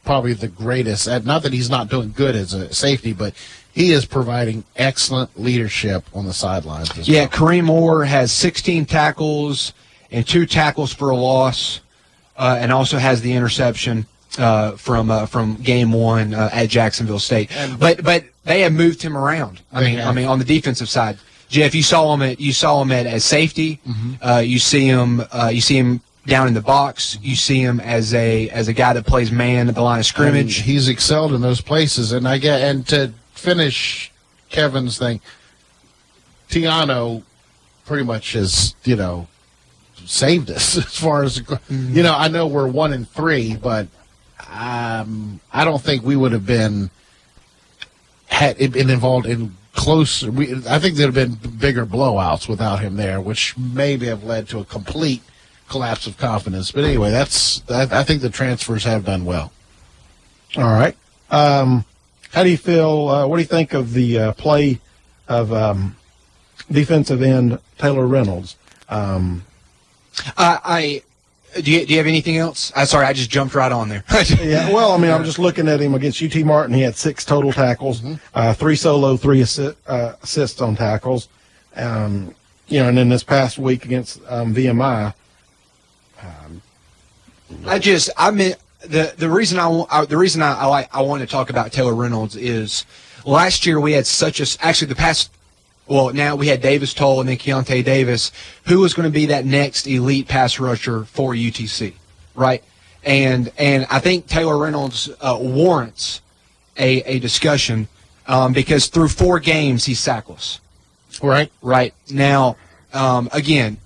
probably the greatest. Not that he's not doing good as a safety, but he is providing excellent leadership on the sidelines. Yeah, Kareem Moore has 16 tackles and 2 tackles for a loss, and also has the interception from game 1 at Jacksonville State. But they have moved him around. I mean, on the defensive side, Jeff, you saw him at safety. You see him down in the box. You see him as a guy that plays man at the line of scrimmage. And he's excelled in those places, and to finish Kevin's thing, Tiano pretty much has, saved us as far as, I know we're 1-3, but I don't think we would have been involved in close. I think there'd have been bigger blowouts without him there, which maybe have led to a complete collapse of confidence. But anyway, I think the transfers have done well. All right. How do you feel? What do you think of the play of defensive end Taylor Reynolds? Do you have anything else? Sorry, I just jumped right on there. Yeah, well, I mean, I'm just looking at him against UT Martin. He had 6 total tackles, 3 solo, 3 assists on tackles. And then this past week against VMI. The reason I want to talk about Taylor Reynolds is last year we had now we had Davis Toll and then Keontae Davis, who was going to be that next elite pass rusher for UTC, right? And I think Taylor Reynolds warrants a discussion because through 4 games he's sackless. Right. Now, again,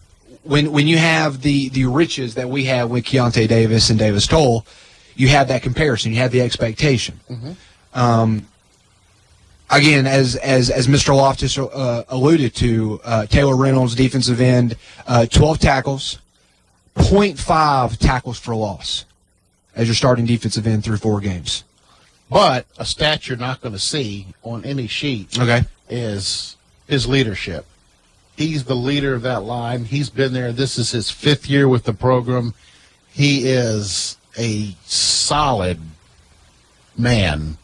when you have the riches that we have with Keontae Davis and Davis Toll, you have that comparison. You have the expectation. Again, as Mr. Loftus alluded to, Taylor Reynolds, defensive end, 12 tackles, 0.5 tackles for loss as your starting defensive end through 4 games. But a stat you're not going to see on any sheet is his leadership. He's the leader of that line. He's been there. This is his 5th year with the program. He is a solid man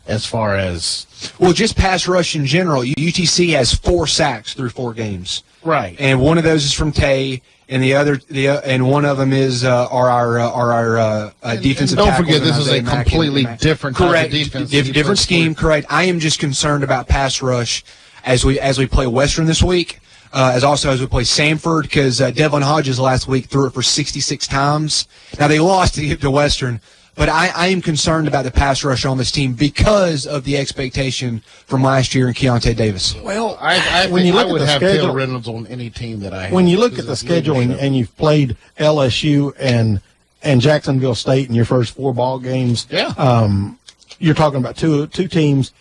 as far as... Well, just pass rush in general. UTC has 4 sacks through 4 games. Right. And one of those is from Tay, and and one of them is our defensive tackle. Don't forget, this is a completely different type of defense. Different scheme, correct. I am just concerned about pass rush as we play Western this week. As we play Samford, because Devlin Hodges last week threw it for 66 times. Now, they lost to get to Western, but I am concerned about the pass rush on this team because of the expectation from last year in Keontae Davis. Well, I would have Taylor Reynolds on any team that I have. When you look at the schedule and you've played LSU and Jacksonville State in your first 4 ball games, you're talking about two teams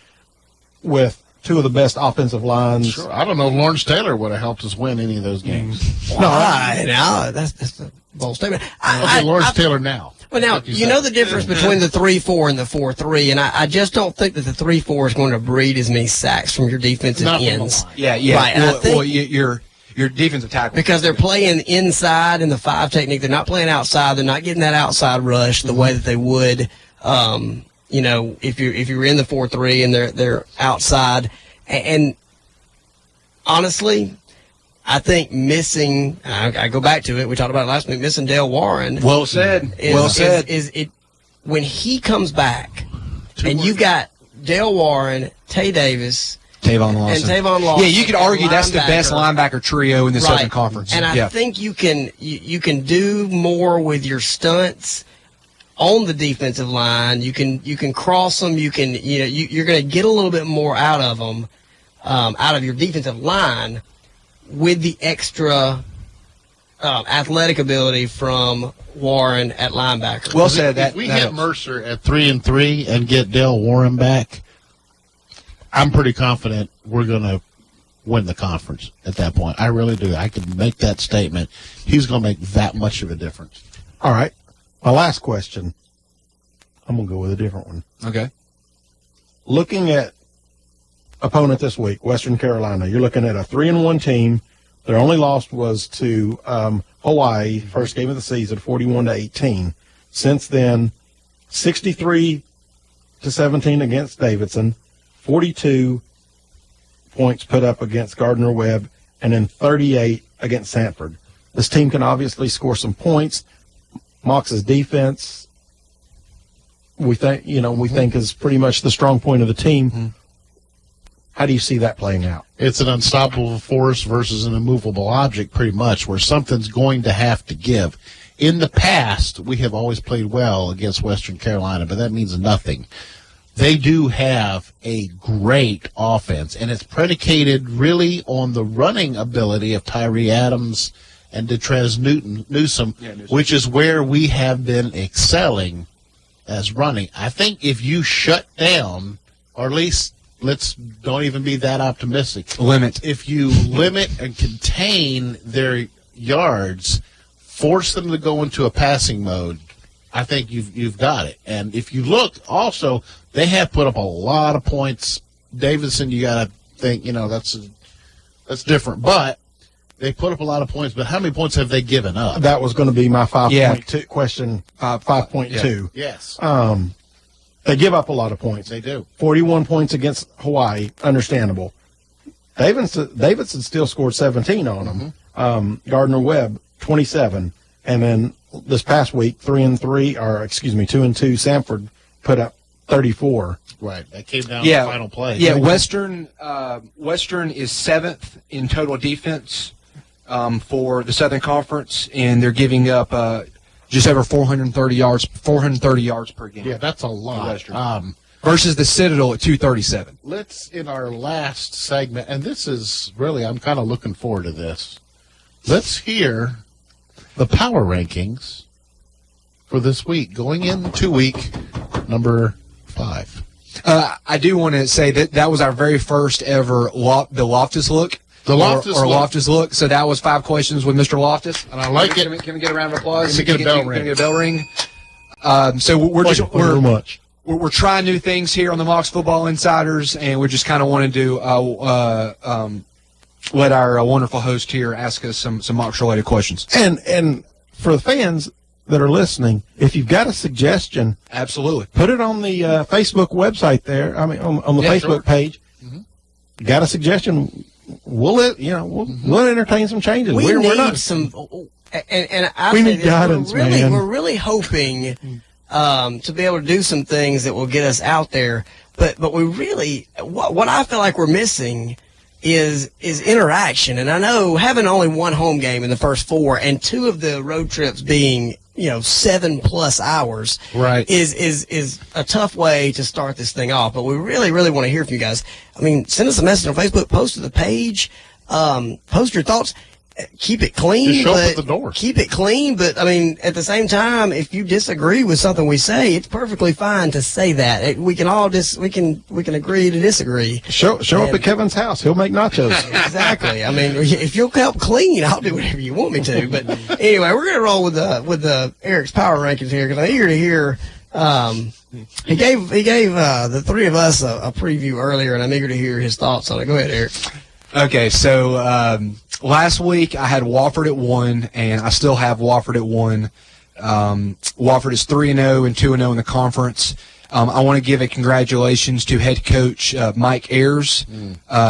with 2 of the best offensive lines. Sure. I don't know if Lawrence Taylor would have helped us win any of those games. No, that's a bold statement. Lawrence Taylor now. Well, now, you know the difference between the 3-4 and the 4-3, and I just don't think that the 3-4 is going to breed as many sacks from your defensive ends. Yeah. Right, your defensive tackle. Because they're playing inside in the 5 technique. They're not playing outside. They're not getting that outside rush the way that they would if you're in the 4-3 and they're outside. And honestly, I think missing, I go back to it, we talked about it last week, missing Dale Warren. Well said. Is when he comes back, and you've got Dale Warren, Tay Davis, Tavon Lawson. And Tavon Lawson. Yeah, you could argue that's the best linebacker trio in the Southern Conference. And I think you can do more with your stunts on the defensive line. You can cross them. You're going to get a little bit more out of them, out of your defensive line, with the extra athletic ability from Warren at linebacker. Well said. If we hit Mercer at 3-3 and get Dale Warren back, I'm pretty confident we're going to win the conference at that point. I really do. I can make that statement. He's going to make that much of a difference. All right. My last question. I'm going to go with a different one. Okay. Looking at opponent this week, Western Carolina, you're looking at a 3-1 team. Their only loss was to Hawaii, first game of the season, 41-18. Since then, 63-17 against Davidson, 42 points put up against Gardner-Webb, and then 38 against Sanford. This team can obviously score some points. Mocs' defense, we think is pretty much the strong point of the team. Mm-hmm. How do you see that playing out? It's an unstoppable force versus an immovable object, pretty much, where something's going to have to give. In the past, we have always played well against Western Carolina, but that means nothing. They do have a great offense, and it's predicated really on the running ability of Tyree Adams and Detrez Newsome, which is where we have been excelling as running. I think if you shut down, or at least don't even be that optimistic. If you limit and contain their yards, force them to go into a passing mode, I think you've got it. And if you look, also, they have put up a lot of points. Davidson, you got to think, that's different. But they put up a lot of points. But how many points have they given up? That was going to be my 5.2 question. 5.2. Yeah. Yes. They give up a lot of points. They do. 41 points against Hawaii, understandable. Davidson still scored 17 on them. Mm-hmm. Gardner-Webb, 27. And then this past week, 2-2, Sanford put up 34. Right. That came down to the final play. Yeah, Western is 7th in total defense for the Southern Conference, and they're giving up just over 430 yards per game. Yeah, that's a lot. Versus the Citadel at 237. Let's, in our last segment, and this is really, I'm kind of looking forward to this. Let's hear the power rankings for this week, going into week number 5. I do want to say that was our very first ever the Loftus look. Loftus look. So that was 5 questions with Mr. Loftus. And I like it. Can we get a round of applause? Can we get a bell ring? Can we get a bell ring? So we're trying new things here on the Mocs Football Insiders, and we're just kind of wanting to let our wonderful host here ask us some Mocs related questions. And for the fans that are listening, if you've got a suggestion, absolutely put it on the Facebook website there. I mean, on the Facebook page. Mm-hmm. Got a suggestion? We'll entertain some changes. We need some, and I need guidance, man. We're really hoping to be able to do some things that will get us out there. But we really, what I feel like we're missing is interaction. And I know having only one home game in the first 4 and 2 of the road trips being 7+ hours, right, is a tough way to start this thing off. But we really, really want to hear from you guys. I mean, send us a message on Facebook, post to the page, post your thoughts. Keep it clean. Just show up at the door. Keep it clean, but I mean, at the same time, if you disagree with something we say, it's perfectly fine to say that. We can all we can agree to disagree. Show up at Kevin's house. He'll make nachos. Exactly. I mean, if you'll help clean, I'll do whatever you want me to. But anyway, we're gonna roll with the Eric's power rankings here because I'm eager to hear. He gave the 3 of us a preview earlier, and I'm eager to hear his thoughts on it. Go ahead, Eric. Okay, so last week I had Wofford at 1, and I still have Wofford at 1. Wofford is 3-0 and 2-0 in the conference. I want to give a congratulations to head coach Mike Ayers.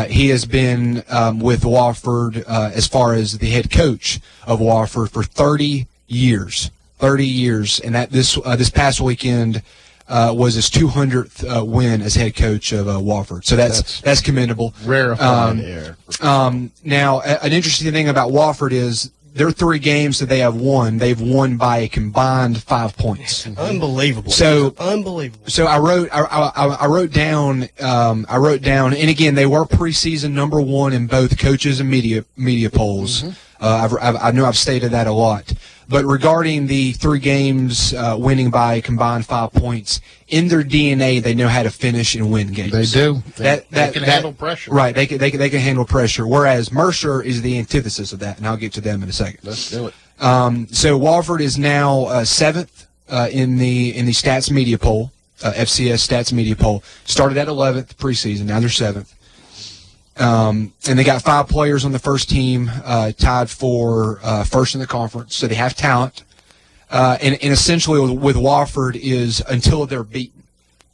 He has been with Wofford as far as the head coach of Wofford for 30 years. 30 years, and that this past weekend was his 200th win as head coach of Wofford. So that's commendable. Rarefied air. Now, an interesting thing about Wofford is their 3 games that they have won, they've won by a combined 5 points. Unbelievable. So unbelievable. So I wrote down, and again, they were preseason number 1 in both coaches and media polls. I know I've stated that a lot. But regarding the 3 games winning by a combined 5 points, in their DNA, they know how to finish and win games. They do. They can handle pressure. Right. They can handle pressure. Whereas Mercer is the antithesis of that, and I'll get to them in a second. Let's do it. So Wofford is now 7th in the stats media poll, FCS stats media poll. Started at 11th preseason. Now they're 7th. And they got 5 players on the first team, tied for first in the conference. So they have talent. And essentially with Wofford is until they're beaten.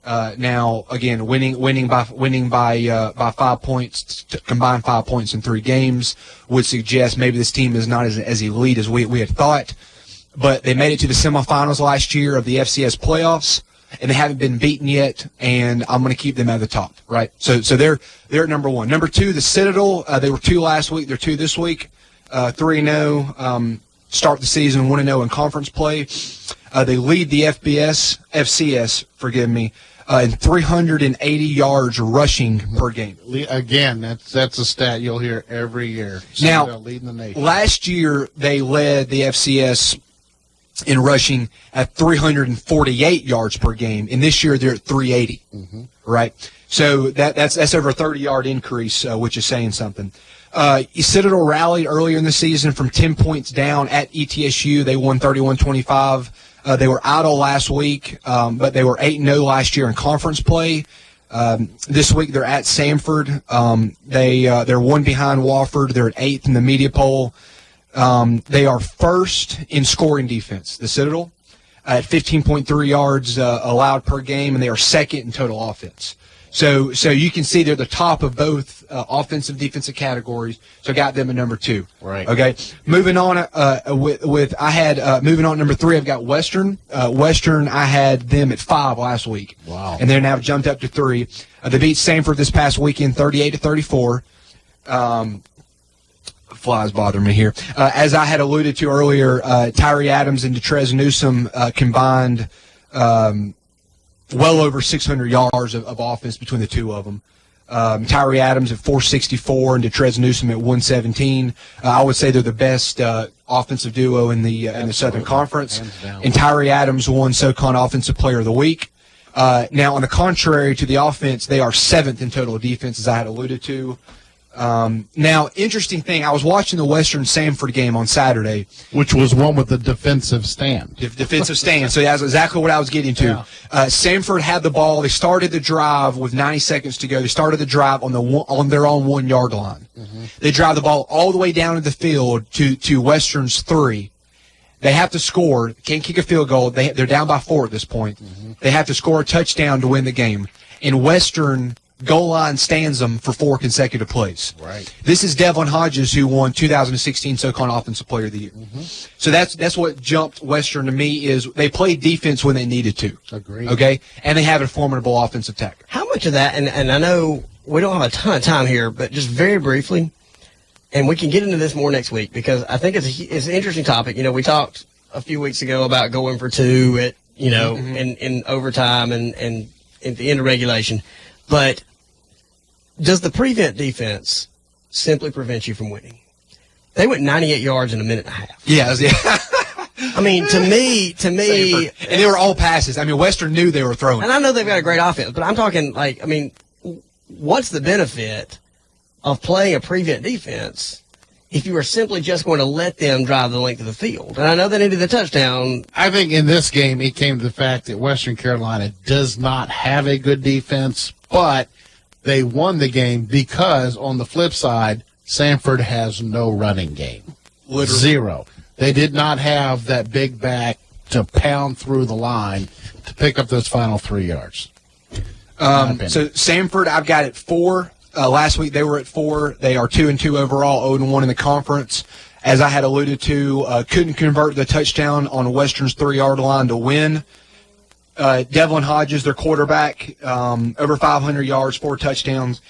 Now again, winning by 5 points, combined 5 points in 3 games would suggest maybe this team is not as elite as we had thought. But they made it to the semifinals last year of the FCS playoffs, and they haven't been beaten yet, and I'm going to keep them at the top, right? So they're at number 1. Number 2, the Citadel, they were 2 last week. They're 2 this week, 3-0, start the season 1-0 in conference play. They lead the FCS, in 380 yards rushing per game. Again, that's a stat you'll hear every year. Now, leading the nation. Last year they led the FCS in rushing at 348 yards per game, and this year they're at 380. Right? So that's over a 30-yard increase, which is saying something. Citadel rallied earlier in the season from 10 points down at ETSU. They won 31-25. They were idle last week, but they were 8-0 last year in conference play. This week they're at Samford. They're 1 behind Wofford. They're at 8th in the media poll. They are first in scoring defense, the Citadel, at 15.3 yards allowed per game, and they are second in total offense. So you can see they're the top of both offensive, defensive categories. So I got them at number 2. Right. Okay. Moving on moving on number 3. I've got Western. Western, I had them at 5 last week. Wow. And they're now jumped up to 3. They beat Samford this past weekend, 38-34. Flies bother me here. As I had alluded to earlier, Tyree Adams and Detrez Newsome combined well over 600 yards of offense between the 2 of them. Tyree Adams at 464 and Detrez Newsome at 117. I would say they're the best offensive duo in the Southern Conference. And Tyree Adams won SoCon Offensive Player of the Week. Now, on the contrary to the offense, they are 7th in total defense, as I had alluded to. Now, interesting thing, I was watching the Western Samford game on Saturday. Which was one with the defensive stand. Defensive stand. So that's exactly what I was getting to. Yeah. Samford had the ball. They started the drive with 90 seconds to go. They started the drive on their own 1-yard line. They drive the ball all the way down to the field to Western's 3. They have to score. Can't kick a field goal. They're down by 4 at this point. They have to score a touchdown to win the game. And Western goal line stands them for 4 consecutive plays. Right. This is Devlin Hodges, who won 2016 SoCon Offensive Player of the Year. So that's what jumped Western to me, is they played defense when they needed to. Agreed. Okay? And they have a formidable offensive tackle. How much of that, and I know we don't have a ton of time here, but just very briefly, and we can get into this more next week, because I think it's an interesting topic. You know, we talked a few weeks ago about going for 2 at, in overtime and at the end of regulation. But does the prevent defense simply prevent you from winning? They went 98 yards in a minute and a half. Yeah. I mean, to me, and they were all passes. I mean, Western knew they were throwing. And I know they've got a great offense, but I'm talking what's the benefit of playing a prevent defense if you were simply just going to let them drive the length of the field? And I know they needed the touchdown. I think in this game, it came to the fact that Western Carolina does not have a good defense, but they won the game because, on the flip side, Samford has no running game. Literally. 0. They did not have that big back to pound through the line to pick up those final 3 yards. So Samford, I've got at 4. Last week they were at 4. They are 2-2 overall, 0-1 in the conference. as I had alluded to, couldn't convert the touchdown on Western's 3-yard line to win. Devlin Hodges, their quarterback, over 500 yards, 4 touchdowns.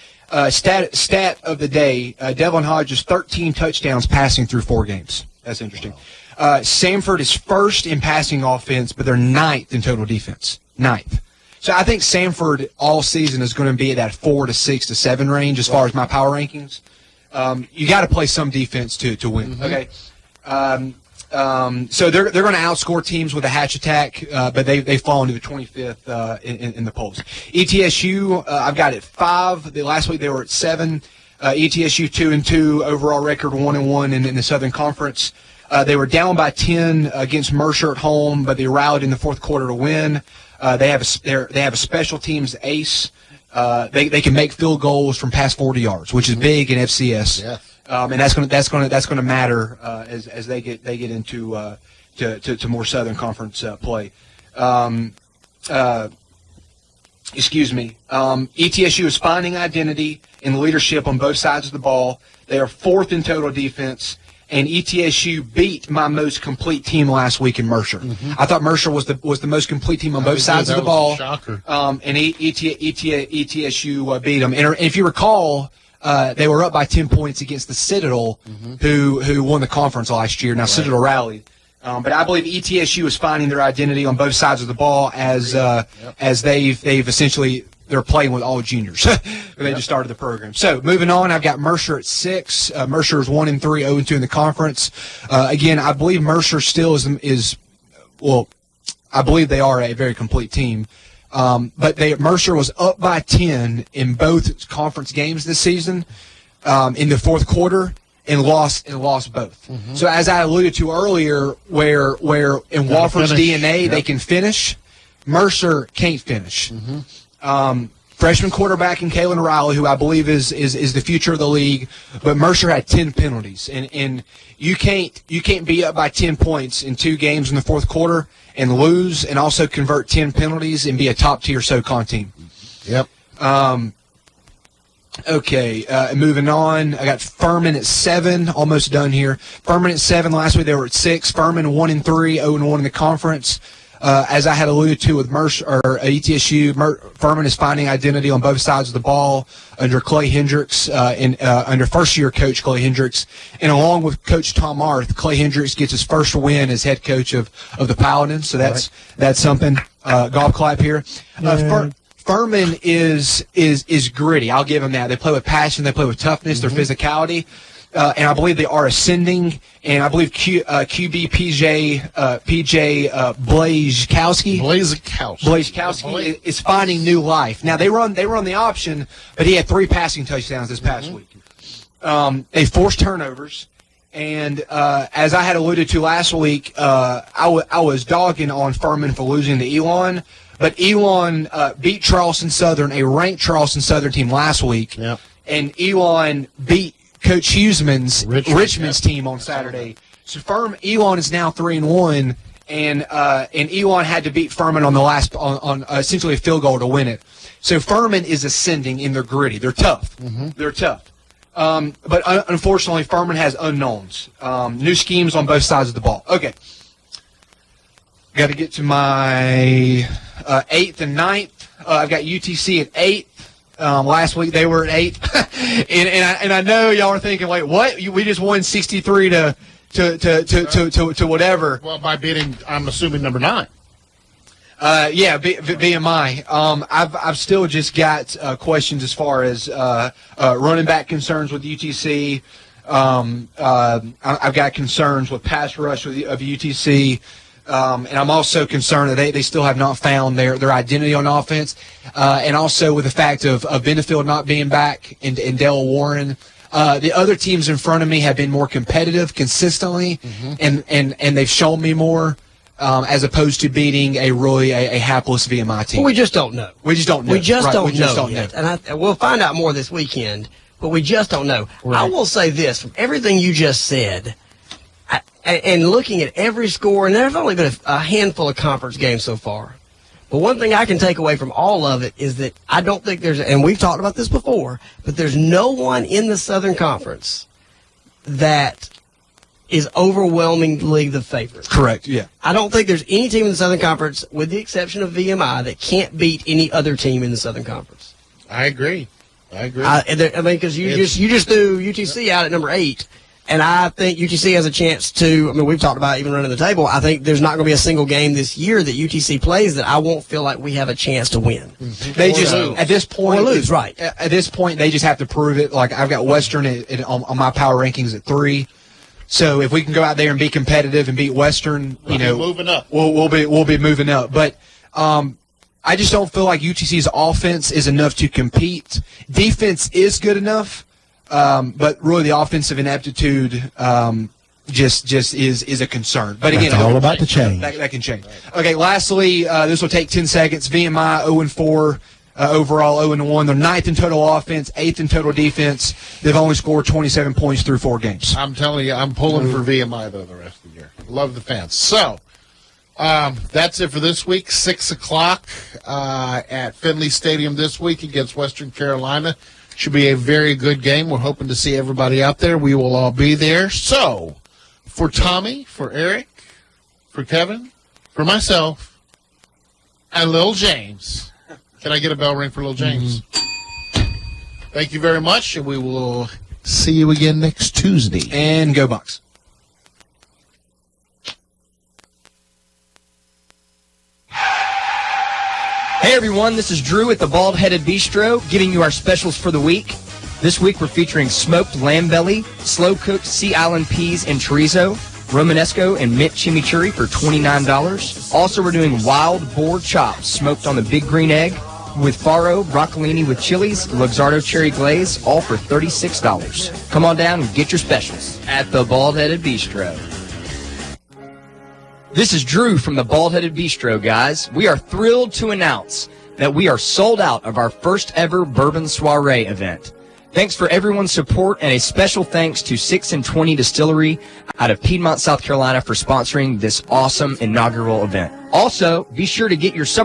Stat of the day, Devlin Hodges, 13 touchdowns passing through 4 games. That's interesting. Samford is first in passing offense, but they're 9th in total defense. 9th. So I think Samford all season is going to be at that 4 to 6 to 7 range as far as my power rankings. You got to play some defense to win. Mm-hmm. Okay. So they're going to outscore teams with a hatch attack, but they fall into the 25th in the polls. ETSU, I've got it 5. Last week they were at 7. ETSU 2-2, overall record 1-1 in the Southern Conference. They were down by 10 against Mercer at home, but they rallied in the fourth quarter to win. They have a special teams ace. They can make field goals from past 40 yards, which is big in FCS. Yeah. And that's going to matter as they get into to more Southern Conference play. ETSU is finding identity and leadership on both sides of the ball. They are 4th in total defense, and ETSU beat my most complete team last week in Mercer. Mm-hmm. I thought Mercer was the most complete team on both sides of the ball. Shocker. And ETSU beat them. And if you recall, they were up by 10 points against the Citadel, who won the conference last year. Now, right. Citadel rallied. But I believe ETSU is finding their identity on both sides of the ball as they've essentially they're playing with all juniors. They just started the program. So moving on, I've got Mercer at 6. Mercer is 1-3, 0-2 in the conference. Again, I believe Mercer still is I believe they are a very complete team. But Mercer was up by 10 in both conference games this season in the fourth quarter. And lost both. Mm-hmm. So as I alluded to earlier, where in Wofford's DNA they can finish, Mercer can't finish. Mm-hmm. Freshman quarterback in Kalen Riley, who I believe is the future of the league, but Mercer had 10 penalties, and you can't be up by 10 points in 2 games in the fourth quarter and lose, and also convert 10 penalties and be a top tier SoCon team. Yep. Okay, moving on. I got Furman at 7, almost done here. Furman at 7. Last week they were at 6. Furman 1-3, 0-1 in the conference. As I had alluded to with Mercer or ETSU, Furman is finding identity on both sides of the ball under Clay Hendricks under first-year coach Clay Hendricks, and along with Coach Tom Arth, Clay Hendricks gets his first win as head coach of the Paladins. So that's something. Golf clap here. Furman is gritty. I'll give them that. They play with passion. They play with toughness. Their physicality, and I believe they are ascending. And I believe QB PJ Blazekowski is finding new life. Now they run the option, but he had 3 passing touchdowns this past week. They forced turnovers. And as I had alluded to last week, I was dogging on Furman for losing to Elon. But Elon beat Charleston Southern, a ranked Charleston Southern team last week. Yep. And Elon beat Coach Huseman's Richmond's team on Saturday. So Elon is now 3-1, and Elon had to beat Furman on the last on essentially a field goal to win it. So Furman is ascending in their gritty. They're tough. Mm-hmm. They're tough. But unfortunately, Furman has unknowns. New schemes on both sides of the ball. Okay. Got to get to my 8th and 9th. I've got UTC at 8. Last week they were at 8. and I know y'all are thinking, wait, what? We just won 63 to whatever. Well, by beating, I'm assuming, number 9. BMI. I've still just got questions as far as running back concerns with UTC. I've got concerns with pass rush of UTC. And I'm also concerned that they still have not found their identity on offense, and also with the fact of Benefield not being back and Dale Warren. The other teams in front of me have been more competitive consistently, and they've shown me more, as opposed to beating a hapless VMI team. Well, we just don't know. We just don't know. We just don't know yet. And we'll find out more this weekend, but we just don't know. Right. I will say this, from everything you just said, and looking at every score, and there's only been a handful of conference games so far. But one thing I can take away from all of it is that I don't think and we've talked about this before, but there's no one in the Southern Conference that is overwhelmingly the favorite. Correct. Yeah. I don't think there's any team in the Southern Conference, with the exception of VMI, that can't beat any other team in the Southern Conference. I agree. I mean, because you just threw UTC out at number 8, and I think UTC has a chance to. I mean, we've talked about even running the table. I think there's not going to be a single game this year that UTC plays that I won't feel like we have a chance to win. They just at this point or lose, right? At this point, they just have to prove it. Like I've got Western on my power rankings at 3. So if we can go out there and be competitive and beat Western, moving up. We'll be moving up. But I just don't feel like UTC's offense is enough to compete. Defense is good enough, but really the offensive ineptitude just is a concern. But again, it's all about the change. That can change. Okay, lastly, this will take 10 seconds. VMI 0-4. Overall 0-1. They're 9th in total offense, 8th in total defense. They've only scored 27 points through 4 games. I'm telling you, I'm pulling for VMI, though, the rest of the year. Love the fans. So, that's it for this week. 6 o'clock at Finley Stadium this week against Western Carolina. Should be a very good game. We're hoping to see everybody out there. We will all be there. So, for Tommy, for Eric, for Kevin, for myself, and Lil James. Can I get a bell ring for Lil James? Thank you very much, and we will see you again next Tuesday. And go Bucks. Hey everyone, this is Drew at the Bald Headed Bistro, giving you our specials for the week. This week we're featuring smoked lamb belly, slow-cooked Sea Island peas and chorizo, Romanesco and mint chimichurri for $29. Also, we're doing wild boar chops, smoked on the big green egg, with farro, broccolini with chilies, Luxardo cherry glaze, all for $36. Come on down and get your specials at the Bald Headed Bistro. This is Drew from the Bald Headed Bistro, guys. We are thrilled to announce that we are sold out of our first ever Bourbon Soiree event. Thanks for everyone's support, and a special thanks to 6 and 20 Distillery out of Piedmont, South Carolina for sponsoring this awesome inaugural event. Also, be sure to get your supper